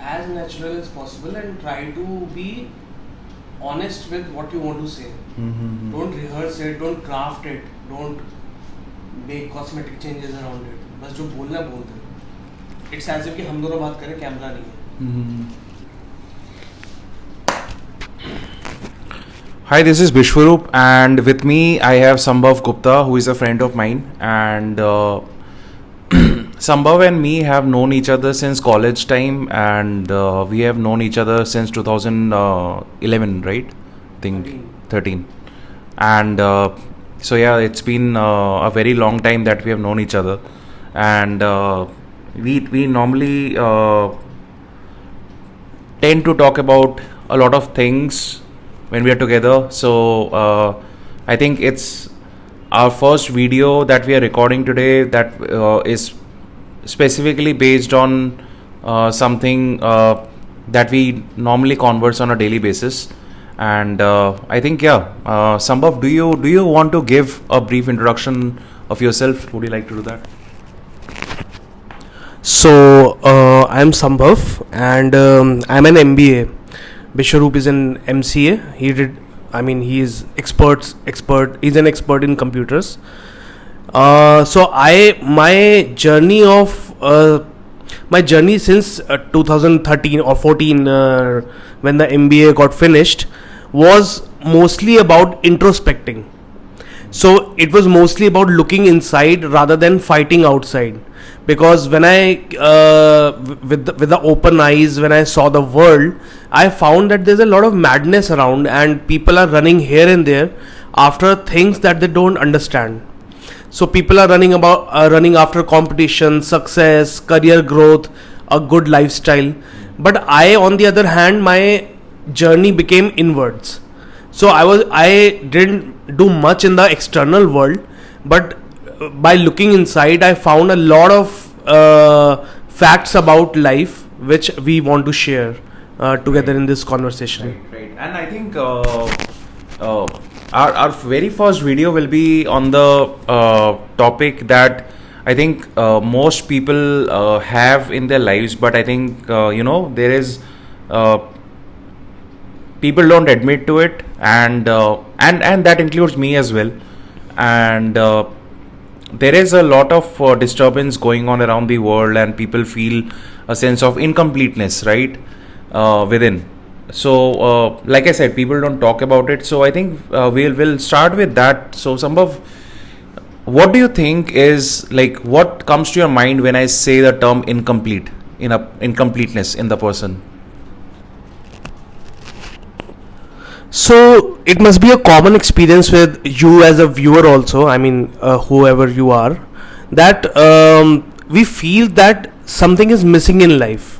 as natural as possible and try to be honest with what you want to say. Don't rehearse it, don't craft it, don't make cosmetic changes around it. बस जो बोलना बोल दे. It's as if कि हम दोनों बात करें, camera नहीं है. Hi, this is Vishwaroop, and with me I have Sambhav Gupta, who is a friend of mine, and Sambhav and me have known each other since college time, and we have known each other since 2011, right? I think 13. And so yeah, it's been a very long time that we have known each other, and we normally tend to talk about a lot of things when we are together. So I think it's our first video that we are recording today that is specifically based on something that we normally converse on a daily basis. And I think Sambhav, do you want to give a brief introduction of yourself? Would you like to do that? So I'm Sambhav, and I'm an MBA. Vishwaroop is an MCA. He is expert. He's an expert in computers. My journey since 2013 or 14, when the MBA got finished, was mostly about introspecting. So it was mostly about looking inside rather than fighting outside. Because when I, with the open eyes, when I saw the world, I found that there's a lot of madness around, and people are running here and there after things that they don't understand. So people are running after competition, success, career growth, a good lifestyle. But I, on the other hand, my journey became inwards. So I didn't do much in the external world, but by looking inside, I found a lot of facts about life which we want to share together in this conversation. Right. And I think our very first video will be on the topic that I think most people have in their lives, but I think there is people don't admit to it, and that includes me as well. And there is a lot of disturbance going on around the world, and people feel a sense of incompleteness, right, within. So like I said, people don't talk about it. So I think we'll start with that. So Sambhav, what do you think is, like, what comes to your mind when I say the term incompleteness in the person? So it must be a common experience with you as a viewer also, whoever you are, that we feel that something is missing in life.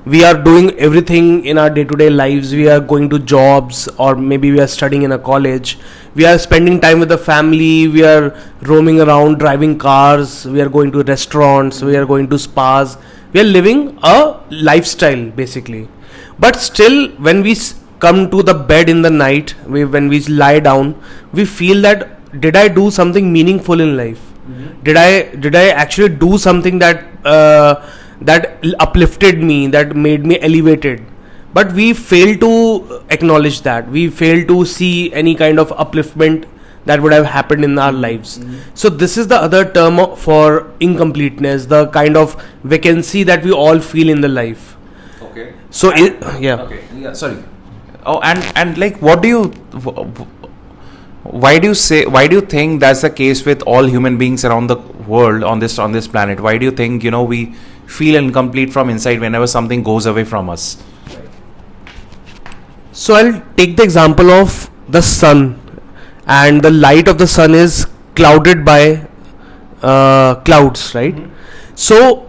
We are doing everything in our day-to-day lives. We are going to jobs, or maybe we are studying in a college. We are spending time with the family. We are roaming around, driving cars. We are going to restaurants. We are going to spas. We are living a lifestyle basically. But still, when we come to the bed in the night, when we lie down, we feel that, did I do something meaningful in life? Did I actually do something that uplifted me, that made me elevated? But we fail to acknowledge that. We fail to see any kind of upliftment that would have happened in our lives. So this is the other term for incompleteness, the kind of vacancy that we all feel in the life. Okay. So Sorry. Oh, and like, why do you think that's the case with all human beings around the world on this planet? Why do you think we feel incomplete from inside whenever something goes away from us? So I'll take the example of the sun, and the light of the sun is clouded by clouds, right? So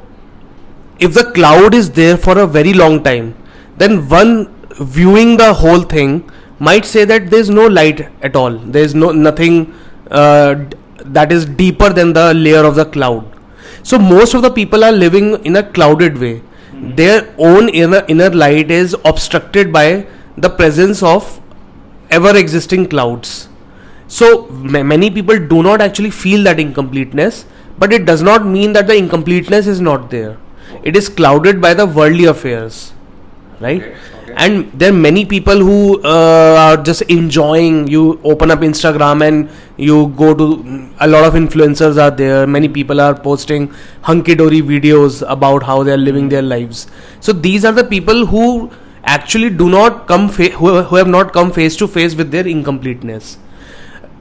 if the cloud is there for a very long time, then one viewing the whole thing might say that there's no light at all. There's nothing that is deeper than the layer of the cloud. So most of the people are living in a clouded way. Their own inner light is obstructed by the presence of ever existing clouds. So many people do not actually feel that incompleteness, but it does not mean that the incompleteness is not there. It is clouded by the worldly affairs. right? Okay. And there are many people who are just enjoying. You open up Instagram and you go to, a lot of influencers are there. Many people are posting hunky-dory videos about how they are living their lives. So these are the people who actually do not come who have not come face to face with their incompleteness.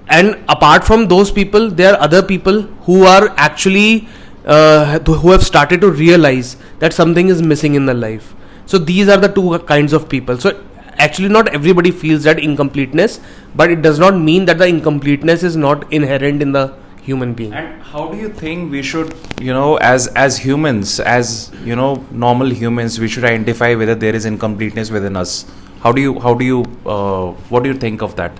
And apart from those people, there are other people who are actually who have started to realize that something is missing in their life. So these are the two kinds of people. So actually not everybody feels that incompleteness, but it does not mean that the incompleteness is not inherent in the human being. And how do you think we should, as humans, as normal humans, we should identify whether there is incompleteness within us? What do you think of that?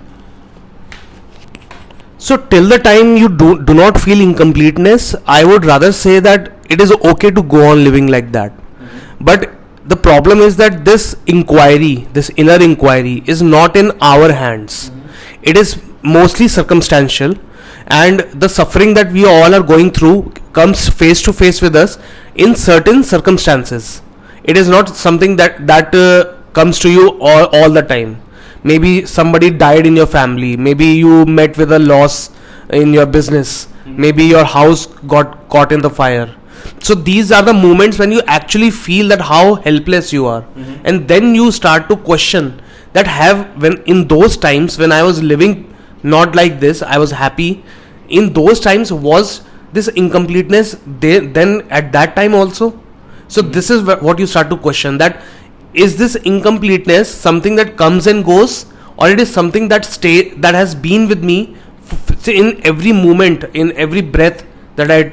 So till the time you do not feel incompleteness, I would rather say that it is okay to go on living like that. But the problem is that this inquiry, this inner inquiry, is not in our hands. It is mostly circumstantial, and the suffering that we all are going through comes face to face with us in certain circumstances. It is not something that comes to you all the time. Maybe somebody died in your family, maybe you met with a loss in your business, maybe your house got caught in the fire. So these are the moments when you actually feel that how helpless you are, and then you start to question that when in those times when I was living not like this, I was happy. In those times, was this incompleteness there then at that time also? So this is what you start to question, that is this incompleteness something that comes and goes, or it is something that has been with me in every moment, in every breath that I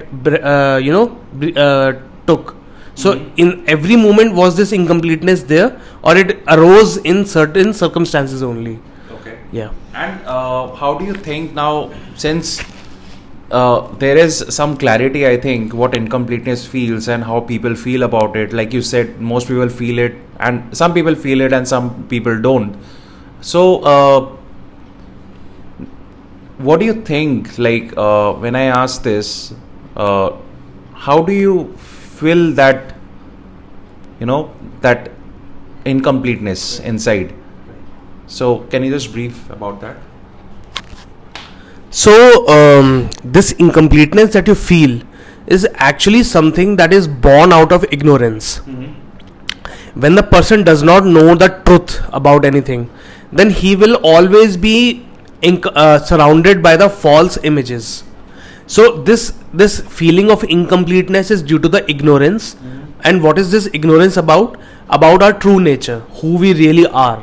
took. So in every moment, was this incompleteness there, or it arose in certain circumstances only? Okay. Yeah. And how do you think now, since there is some clarity, I think, what incompleteness feels and how people feel about it. Like you said, most people feel it, and some people feel it and some people don't. So what do you think, like when I ask this, how do you feel that, that incompleteness inside? So can you just brief about that? So this incompleteness that you feel is actually something that is born out of ignorance. When the person does not know the truth about anything, then he will always be surrounded by the false images. So this feeling of incompleteness is due to the ignorance. And what is this ignorance about? About our true nature, who we really are.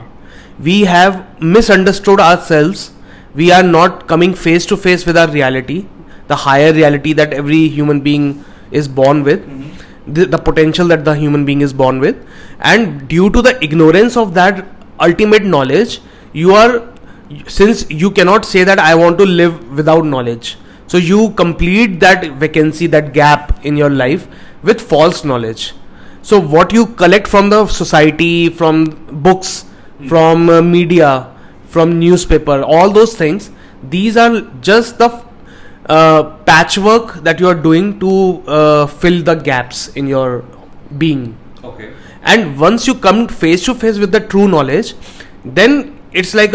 We have misunderstood ourselves. We are not coming face to face with our reality, the higher reality that every human being is born with, the potential that the human being is born with. And due to the ignorance of that ultimate knowledge, since you cannot say that I want to live without knowledge, so you complete that vacancy, that gap in your life with false knowledge. So what you collect from the society, from books, from media, from newspaper, all those things, these are just the patchwork that you are doing to fill the gaps in your being. Okay. And once you come face to face with the true knowledge, then it's like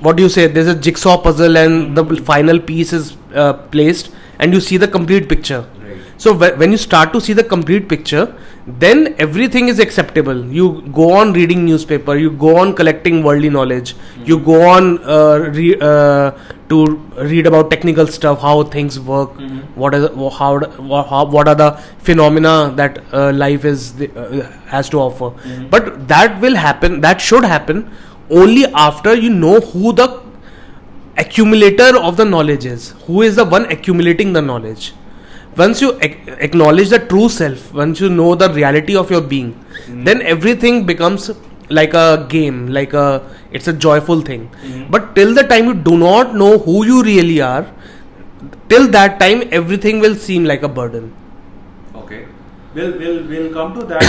what do you say, there's a jigsaw puzzle and the final piece is placed and you see the complete picture. Right. So when you start to see the complete picture, then everything is acceptable. You go on reading newspaper, you go on collecting worldly knowledge, you go on to read about technical stuff, how things work, what are the phenomena that life has to offer. But that should happen only after you know who the accumulator of the knowledge is, who is the one accumulating the knowledge. Once you acknowledge the true self, once you know the reality of your being, then everything becomes like a game, it's a joyful thing. But till the time you do not know who you really are, till that time everything will seem like a burden. Okay. We'll come to that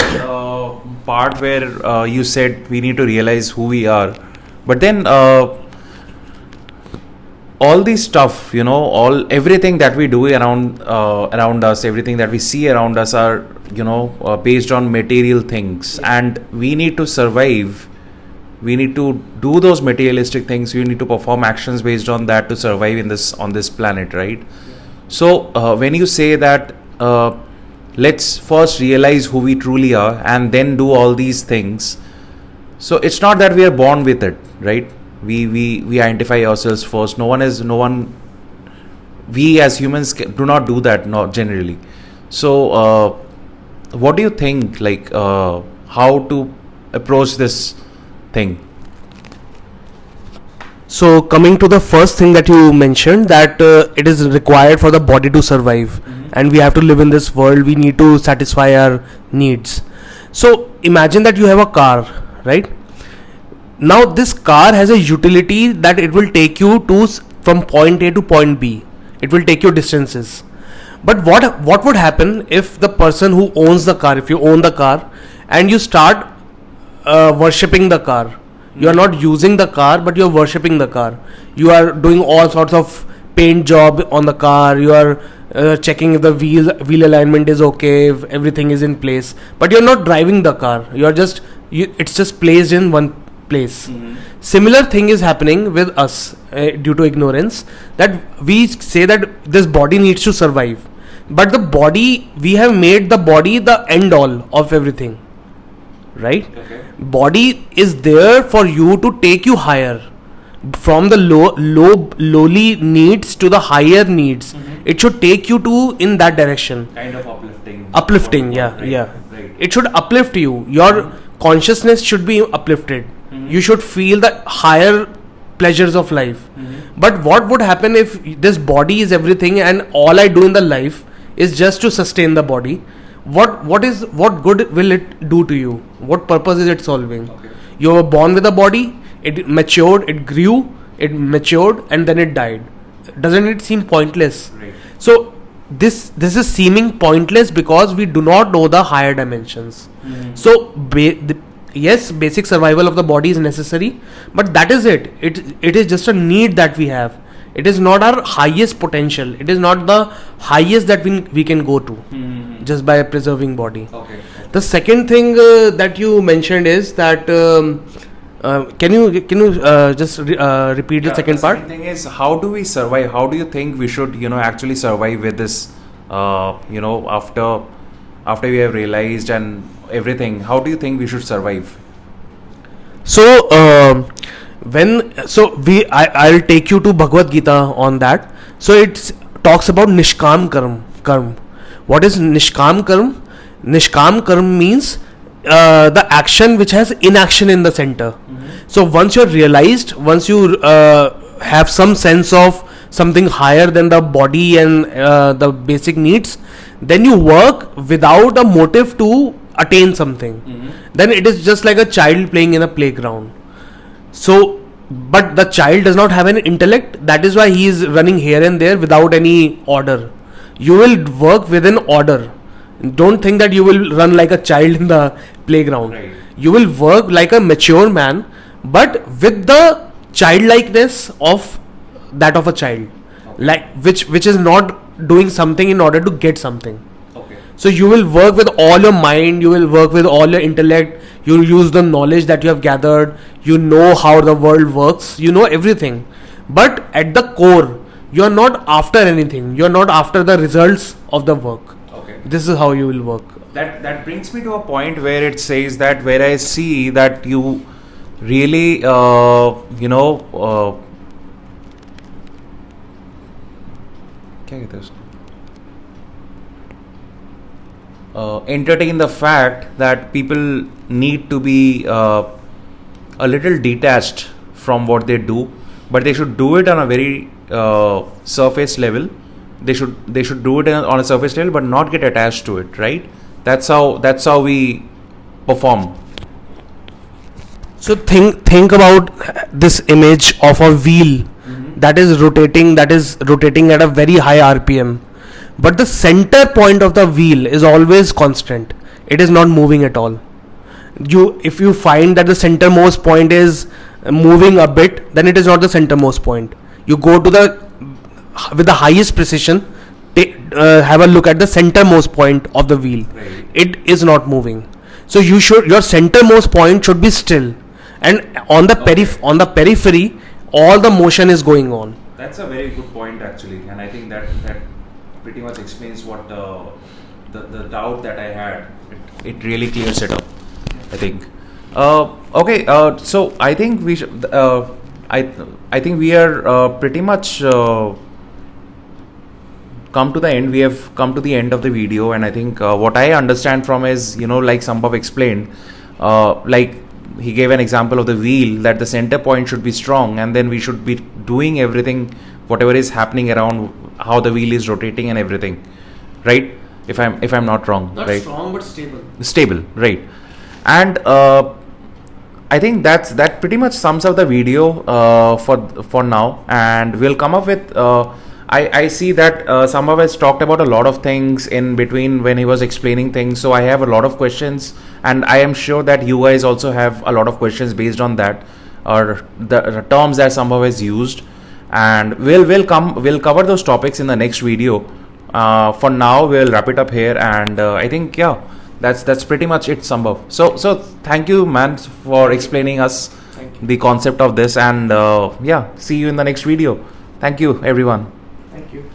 part where you said we need to realize who we are. But then all this stuff, everything that we do around us, everything that we see around us are based on material things, and we need to survive. We need to do those materialistic things. We need to perform actions based on that to survive on this planet, right? So when you say that let's first realize who we truly are and then do all these things, so it's not that we are born with it, right? We identify ourselves first. No one. We as humans do not do that, not generally. So what do you think? Like how to approach this thing? So coming to the first thing that you mentioned, that it is required for the body to survive, and we have to live in this world. We need to satisfy our needs. So imagine that you have a car, right? Now this car has a utility that it will take you from point A to point B. It will take you distances. But what would happen if the person who owns the car, if you own the car and you start worshipping the car? You are not using the car, but you are worshipping the car. You are doing all sorts of paint job on the car. You are checking if the wheel alignment is okay, if everything is in place. But you are not driving the car. It's just placed in one place. Similar thing is happening with us due to ignorance, that we say that this body needs to survive, but the body, we have made the body the end all of everything, right? Okay. Body is there for you to take you higher, from the lowly needs to the higher needs. It should take you to in that direction. Kind of uplifting. Yeah. Right. It should uplift you. Your consciousness should be uplifted. You should feel the higher pleasures of life. But what would happen if this body is everything and all I do in the life is just to sustain the body? What good will it do to you? What purpose is it solving? Okay. You were born with a body, it matured, it grew, it matured, and then it died. Doesn't it seem pointless? Right. So this is seeming pointless because we do not know the higher dimensions. So yes, basic survival of the body is necessary, but that is it. It is just a need that we have. It is not our highest potential. It is not the highest that we can go to just by preserving body. Okay. The second thing that you mentioned is that can you just repeat the second part? The second thing is, how do we survive? How do you think we should actually survive with this? After we have realized and everything, how do you think we should survive? So I'll take you to Bhagavad Gita on that. So it talks about Nishkam Karma. What is Nishkam Karma? Nishkam Karma means the action which has inaction in the center. So once you're realized, once you have some sense of something higher than the body and the basic needs, then you work without a motive to attain something. Then it is just like a child playing in a playground. So, but the child does not have an intellect. That is why he is running here and there without any order. You will work within order. Don't think that you will run like a child in the playground. Right. You will work like a mature man, but with the childlikeness of that of a child, like which is not doing something in order to get something. Okay. So you will work with all your mind, you will work with all your intellect, you will use the knowledge that you have gathered, you know how the world works, you know everything. But at the core, you are not after anything, you are not after the results of the work. Okay. This is how you will work. That brings me to a point where it says that, where I see that you really entertain the fact that people need to be a little detached from what they do, but they should do it on a very surface level. They should do it on a surface level, but not get attached to it. Right? That's how we perform. So think about this image of a wheel that is rotating at a very high RPM, but the center point of the wheel is always constant. It is not moving at all. If you find that the centermost point is moving a bit, then it is not the centermost point. You go to with the highest precision, have a look at the centermost point of the wheel. Right. It is not moving. So your centermost point should be still, and on the on the periphery, all the motion is going on. That's a very good point, actually, and I think that pretty much explains what the doubt that I had. It really clears it up, I think. Okay, so I think we should. I think we are pretty much come to the end. We have come to the end of the video, and I think what I understand from is, like Sambhav explained, like he gave an example of the wheel, that the center point should be strong, and then we should be doing everything, whatever is happening around, how the wheel is rotating and everything, right? If I'm not wrong, Not right? strong but stable. Stable, right? And I think that pretty much sums up the video for now, and we'll come up with. I see that Sambhav has talked about a lot of things in between when he was explaining things. So I have a lot of questions, and I am sure that you guys also have a lot of questions based on that, or the terms that Sambhav has used. And we'll cover those topics in the next video. For now, we'll wrap it up here, and I think that's pretty much it, Sambhav. So thank you, man, for explaining us the concept of this, and see you in the next video. Thank you, everyone. Thank you.